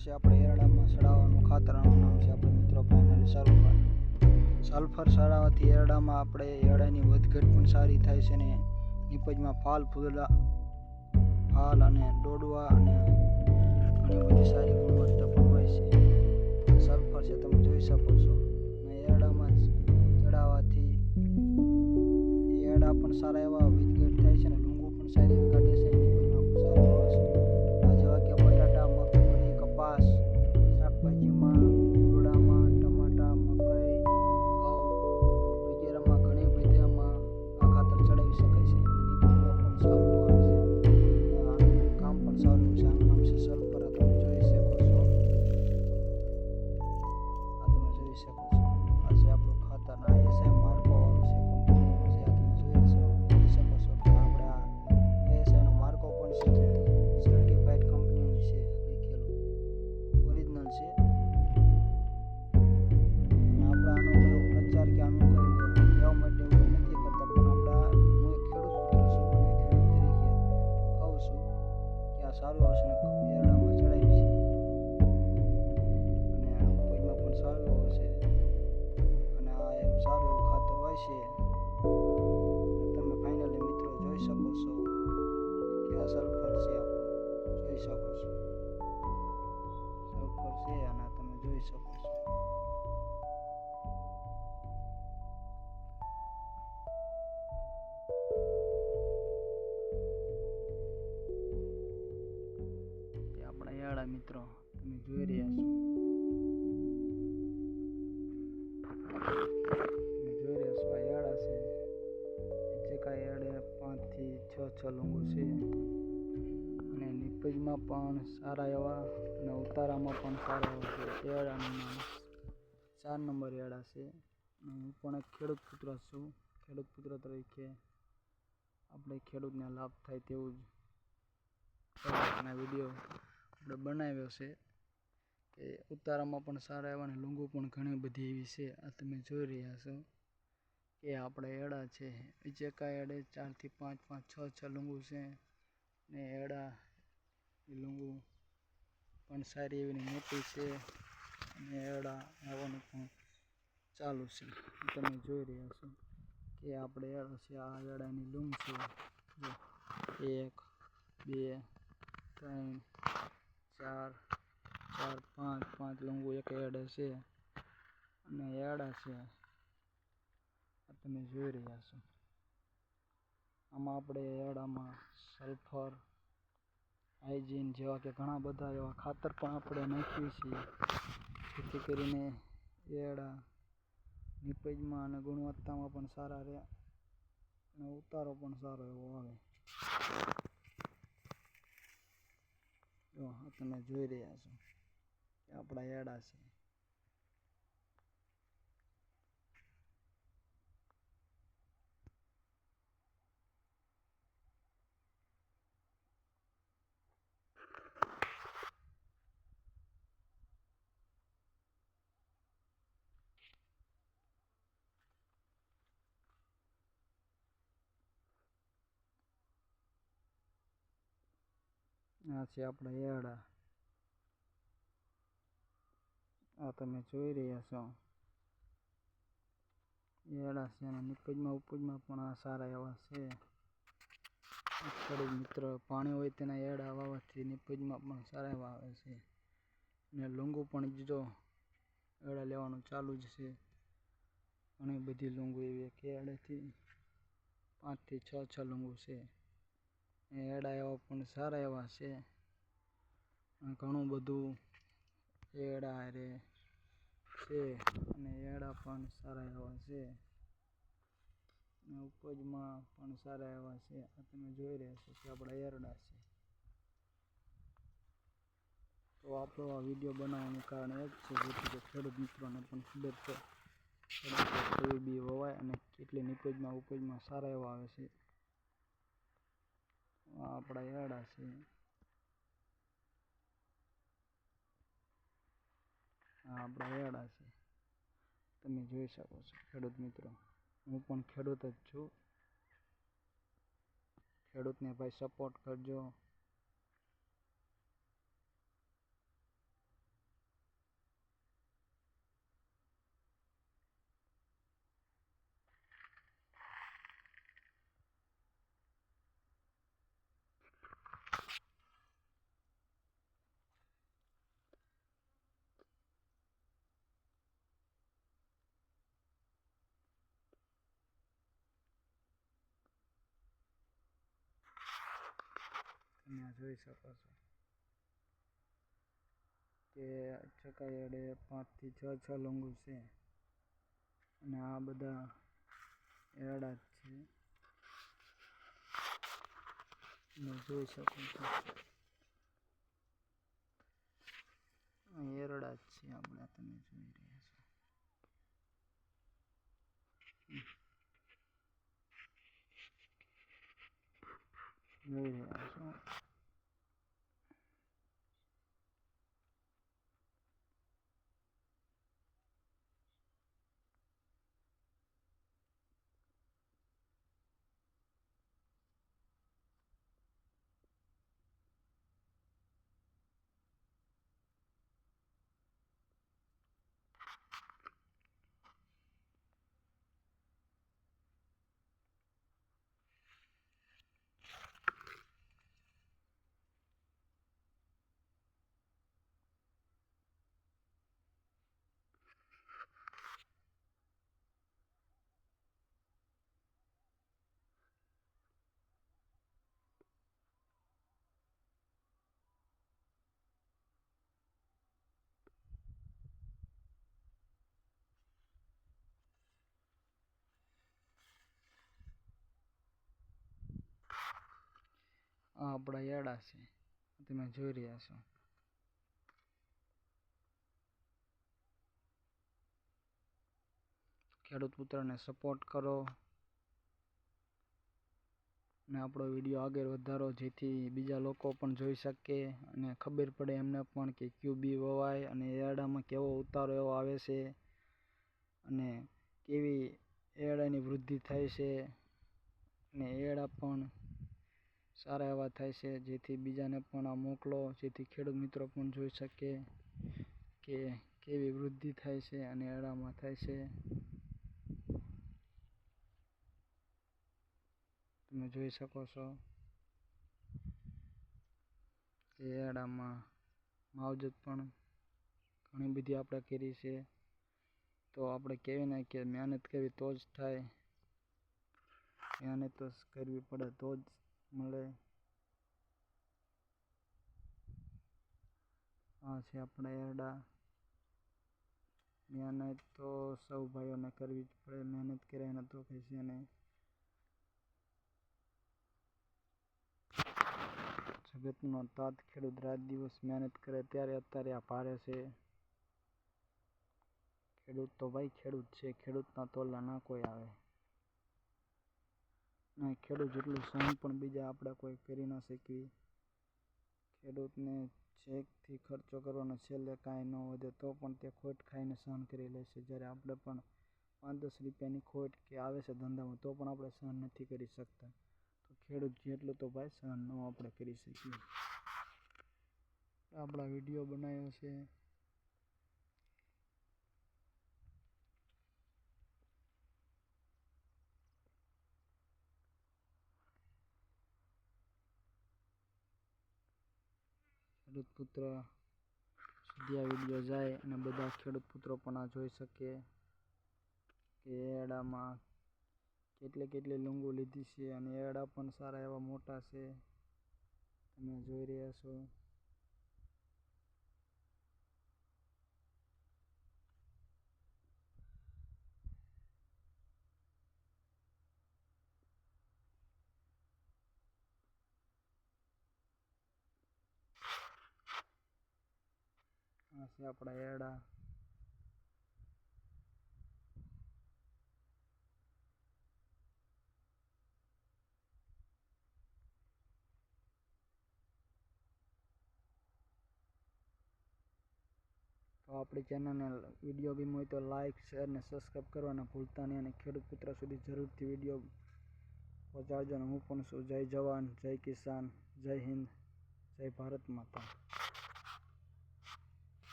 છે આપણે એરડામાં સડાવવાનું ખાતરનું નામ છે આપણે મિત્રો ફાઇનલી સલ્ફર. સલ્ફર સડાવવાથી એરડામાં આપણે એરડાની વધઘટ પણ સારી થાય છે ને નીપજમાં ફાલ અને દોડવા અને ઘણી બધી સારી ગુણવત્તા પણ હોય છે. સલ્ફર છે તમે જોઈ શકો છો અને એરડામાં ચડાવવાથી એરડા પણ સારા એવા વધઘટ થાય છે ને લૂંગો પણ સારી એવી કાઢે છે. શાકભાજીમાં, ડોડામાં, ટમાટા, મકાઈ, ઘઉં વગેરેમાં ઘણી બધામાં આ ખાતર ચડાવી શકાય છે. નીપજમાં પણ સારું આવે છે. આનું કામ પણ સારું છે. આનું નામ છે સલ્ફર. આ તમે જોઈ શકો છો. આ છે આપણું ખાતર. આ એસઆઈ માર્કો વાળું છે, કંપનીનું છે. આ તમે જોઈ શકો છો કે આપણે આ એસઆઈનો માર્કો પણ છે. સર્ટિફાઈડ કંપનીનું છે, લીખેલું ઓરિજિનલ છે. આપણે આનો કોઈ પ્રચાર કે આનું કોઈ લેવા માટે એવું નથી કરતા, પણ હું એક ખેડૂત પુત્ર છું અને ખેડૂત તરીકે કહું છું કે આ સારું આવશે ને એરડામાં ચડાવી છે અને ઉપજમાં પણ સારું આવે છે અને આ એવું સારું એવું ખાતર હોય છે. તમે ફાઇનલી મિત્રો જોઈ શકો છો કે આ સલ્ફર છે. આપણું જોઈ શકો છો સલ્ફર છે અને તમે જોઈ શકો છો. આપણા એરડા મિત્રો તમે જોઈ રહ્યા છો. આ એરડા છે. જે કાંઈ એરડે 5 થી 6 લૂંગો છે અને નીપજમાં પણ સારા એવા અને ઉતારામાં પણ સારા એવા છે. એરડાનું નામ 4 નંબર એરડા છે. હું પણ એક ખેડૂત પુત્ર છું. ખેડૂત પુત્ર તરીકે આપણે ખેડૂતને લાભ થાય તેવું જ વિડીયો આપણે બનાવ્યો છે કે ઉતારામાં પણ સારા એવા અને લૂંગો પણ ઘણી બધી એવી છે. આ તમે જોઈ રહ્યા છો કે આપણે એરડા છે. જે કાંઈ એરડે 4 થી 5, 6 લૂંગો છે ને એરડા લૂંગો પણ સારી એવી મોટી છે અને એરડા આવવાનું પણ ચાલુ છે. તમે જોઈ રહ્યા છો કે આપણે એરડા છે. આ એરડાની લૂંગ છે. 1, 2, 3, 4, 5 લૂંગો એક એરડે છે અને એરડા છે. આ તમે જોઈ રહ્યા છો. આમાં આપણે એરડામાં સલ્ફર, હાઇજીન જેવા કે ઘણા બધા એવા ખાતર પણ આપણે નાખીએ છીએ જેથી કરીને એરડા નીપજમાં અને ગુણવત્તામાં પણ સારા રહે અને ઉતારો પણ સારો એવો આવે. તમે જોઈ રહ્યા છો કે આપણા એરડા છે. આ છે આપણા એરડા. આ તમે જોઈ રહ્યા છો એરડા છે અને નીપજમાં ઉપજમાં પણ આ સારા એવા છે. ખેડૂત મિત્ર પાણી હોય તેના એરડા વાવવાથી નીપજમાં પણ સારા એવા આવે છે અને લૂંગો પણ જો એરડા લેવાનું ચાલુ જ છે. ઘણી બધી લૂંગો એવી એક એરડેથી 5 થી 6 લૂંગો છે. એરડા એવા પણ સારા એવા છે અને ઘણું બધું એરડા રે છે અને એરડા પણ સારા એવા છે અને ઉપજમાં પણ સારા એવા છે. આ તમે જોઈ રહ્યા છો કે આપણા એરડા છે. તો આપણો આ વિડીયો બનાવવાનું કારણ એ જ છે જેથી કે ખેડૂત મિત્રોને પણ ખબર પડે કયું બી વવાય અને કેટલી નીપજમાં ઉપજમાં સારા એવા આવે છે. આ આપણા એરડા છે. આ આપણા એરડા છે. તમે જોઈ શકો છો ખેડૂત મિત્રો. હું પણ ખેડૂત જ છું. ખેડૂતને ભાઈ સપોર્ટ કરજો. તમે આ જોઈ શકો છો કે ચકાયડે 5 થી 6 લંગુ છે અને આ બધા એરડા જ છે. તમે જોઈ શકો છો એરડા જ છે આપણા, તમે જોઈ રહ્યા છો. જોઈ રહ્યા છો. આ આપણા એરડા છે, તમે જોઈ રહ્યા છો. ખેડૂત પુત્રને સપોર્ટ કરો અને આપણો વિડીયો આગળ વધારો, જેથી બીજા લોકો પણ જોઈ શકે અને ખબર પડે એમને પણ કે કયું બી વવાય અને એરડામાં કેવો ઉતારો એવો આવે છે અને કેવી એરડાની વૃદ્ધિ થાય છે અને એરડા પણ સારા એવા થાય છે. જેથી બીજાને પણ આ મોકલો, જેથી ખેડૂત મિત્રો પણ જોઈ શકે કે કેવી વૃદ્ધિ થાય છે અને એરડામાં થાય છે. તમે જોઈ શકો છો કે એરડામાં માવજત પણ ઘણી બધી આપણે કરી છે. તો આપણે કહેવાય ને કે મહેનત કરવી તો જ થાય, મહેનત તો કરવી પડે તો જ મળે. આ છે આપણા એરડા. મહેનત તો સૌ ભાઈઓને કરવી જ પડે, મહેનત કર્યા ને તો કઈ છે નહીં. જગતનો તાત ખેડૂત રાત દિવસ મહેનત કરે ત્યારે અત્યારે આ ભારે છે. ખેડૂત તો ભાઈ ખેડૂત છે, ખેડૂતના તોલા ના કોઈ આવે. અને ખેડૂત જેટલું સહન પણ બીજા આપણે કોઈ કરી ના શકીએ. ખેડૂતને ચેકથી ખર્ચો કરવાનો, છેલ્લે કાંઈ ન વધે તો પણ તે ખોટ ખાઈને સહન કરી લે છે. જ્યારે આપણે પણ 5-10 રૂપિયાની ખોટ કે આવે છે ધંધામાં તો પણ આપણે સહન નથી કરી શકતા. તો ખેડૂત જેટલું તો ભાઈ સહન ન આપણે કરી શકીએ. આપણા વિડીયો બનાવ્યો છે. ખેડૂત પુત્ર સુધી આ વિડીયો જાય અને બધા ખેડૂત પુત્રો પણ આ જોઈ શકે કે એરડામાં કેટલી લૂંગો લીધી છે અને એરડા પણ સારા એવા મોટા છે. તમે જોઈ રહ્યા છો. આ છે આપણા એરડા. તો આપણી ચેનલને વિડીયો ગમ્યો હોય તો લાઇક, શેર અને સબસ્ક્રાઈબ કરવાના ભૂલતા નહીં. અને ખેડૂત પુત્ર સુધી જરૂરથી વિડીયો પહોંચાડજો. અને હું પણ છું. જય જવાન, જય કિસાન, જય હિન્દ, જય ભારત માતા.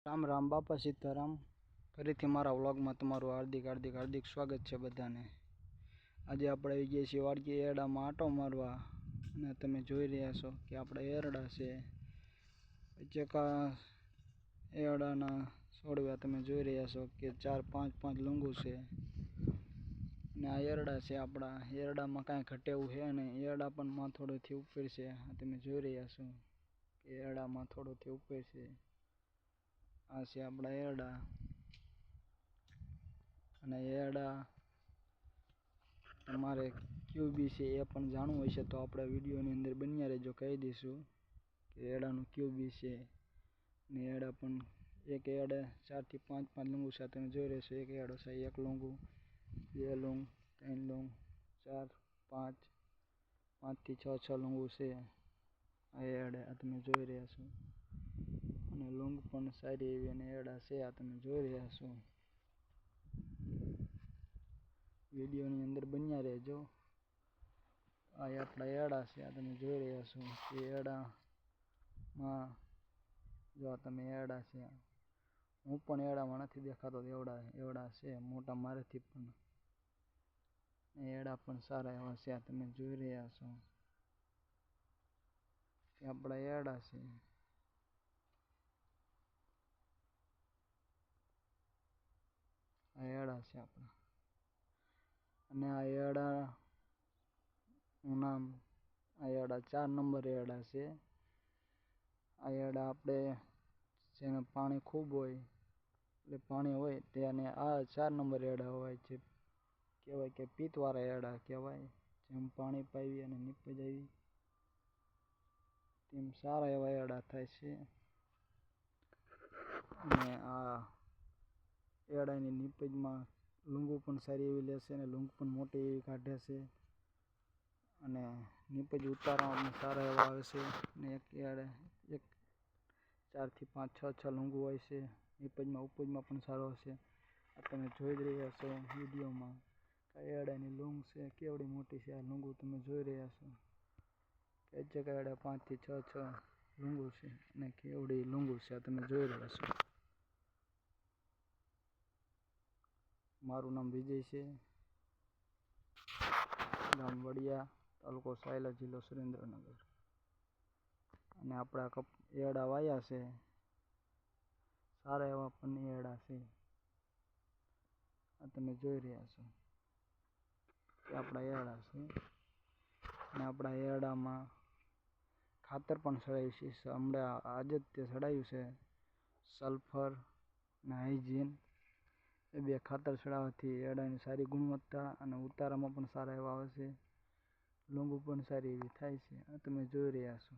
રામ રામ, બાપા સીતારામ. ફરીથી મારા વ્લોગમાં તમારું હાર્દિક સ્વાગત છે બધાને. આજે આપણે આવી ગયા છીએ વાડકી એરડામાં આંટો મારવા અને તમે જોઈ રહ્યા છો કે આપણે એરડા છે. ચકા એરડાના છોડવા તમે જોઈ રહ્યા છો કે 4-5 લંગુ છે અને આ એરડા છે આપણા. એરડામાં કાંઈ ઘટે એવું છે નહીં. એરડા પણ માથોડેથી ઉપર છે. આ તમે જોઈ રહ્યા છો કે એરડા માથોડેથી ઉપર છે. આ છે આપણા એરડા. અને એરડા તમારે ક્યુ બી છે એ પણ જાણવું હશે તો આપણા વિડીયોની અંદર બન્યા રહેજો, કહી દઈશું કે એરડાનું ક્યુ બી છે. ને એરડા પણ એક એરડે 4 થી 5 લૂંગુ છે. તમે જોઈ રહેશો એક એરડો છે, 1 લૂંગુ, 2 લૂંગ, 3 લૂંગ, 4, 5, 5 થી 6 લૂંગુ છે આ એરડે. આ તમે જોઈ રહ્યા છો. અને લૂંગ પણ સારી એવી અને એરડા છે. આ તમે જોઈ રહ્યા છો. વિડીયોની અંદર બન્યા રહેજો. આ આપણા એરડા છે. આ તમે જોઈ રહ્યા છો કે એરડામાં જો તમે એરડા છે. હું પણ એરડામાં નથી દેખાતો, એવડા છે મોટા મારેથી પણ. એરડા પણ સારા એવા છે. આ તમે જોઈ રહ્યા છો કે આપણા એરડા છે. આ એરડા છે આપણા. અને આ એરડાનું નામ, આ એરડા 4 નંબર એરડા છે. આ એરડા આપણે જેને પાણી ખૂબ હોય એટલે પાણી હોય તેને આ 4 નંબર એરડા હોય છે. કહેવાય કે પિત્તવાળા એરડા કહેવાય. જેમ પાણી પાવી અને નીપજ આવી તેમ સારા એવા એરડા થાય છે. અને આ એરડાની નીપજમાં લૂંગુ પણ સારી એવી લેશે અને લૂંગ પણ મોટી એવી કાઢે છે. અને નીપજ ઉતારવામાં પણ સારા એવા આવે છે. અને એક 4 થી 5, 6 લૂંગુ હોય છે. નીપજમાં ઉપજમાં પણ સારો હશે. આ તમે જોઈ જ રહ્યા છો વિડીયોમાં કે એરડાની લૂંગ છે કેવડી મોટી છે. આ લૂંગુ તમે જોઈ રહ્યા છો કે એક એરડા 5 થી 6 લૂંગુ છે અને કેવડી લૂંગુ છે. આ તમે જોઈ રહ્યા છો. મારું નામ વિજય છે, ગામ વડિયા, તાલુકો સાયલા, જિલ્લો સુરેન્દ્રનગર. અને આપણા એરડા વાયા છે. સારા એવા પણ એરડા છે. આ તમે જોઈ રહ્યા છો કે આપણા એરડા છે. અને આપણા એરડામાં ખાતર પણ ચડાવ્યું છે. હમણાં આજે જ તે ચડાવ્યું છે. સલ્ફર અને હાઇજીન એ 2 ખાતર ચડાવવાથી એરડાની સારી ગુણવત્તા અને ઉતારામાં પણ સારા એવા આવે છે. લૂંગુ પણ સારી એવી થાય છે. આ તમે જોઈ રહ્યા છો.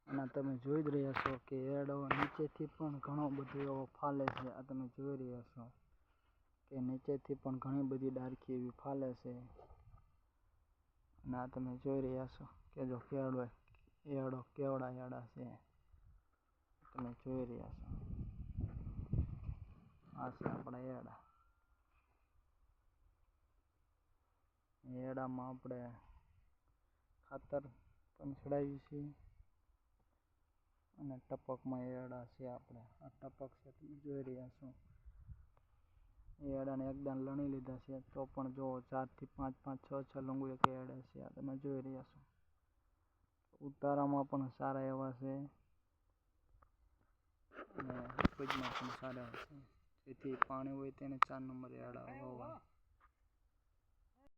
અને તમે જોઈ જ રહ્યા છો કે એરડો નીચેથી પણ ઘણો બધો એવો ફાલે છે. આ તમે જોઈ રહ્યા છો કે નીચેથી પણ ઘણી બધી ડાળખી એવી ફાલે છે. અને આ તમે જોઈ રહ્યા છો કે જો એરડો કેવડા એરડા છે. તમે જોઈ રહ્યા છો. આ છે આપણા એરડા. એરડામાં આપણે ખાતર પણ ચડાવ્યું છે. અને ટપકમાં એરડા છે આપણે. આ ટપક છે તમે જોઈ રહ્યા છો. એરડાને એકદમ લણી લીધા છે તો પણ જો 4 થી 5, 6 લૂંગુ એક એરડા છે. આ તમે જોઈ રહ્યા છો. ઉતારામાં પણ સારા એવા છે અને ઉપજમાં પણ સારા છે. જેથી પાણી હોય તેને 4 નંબર એરડા વાવવા.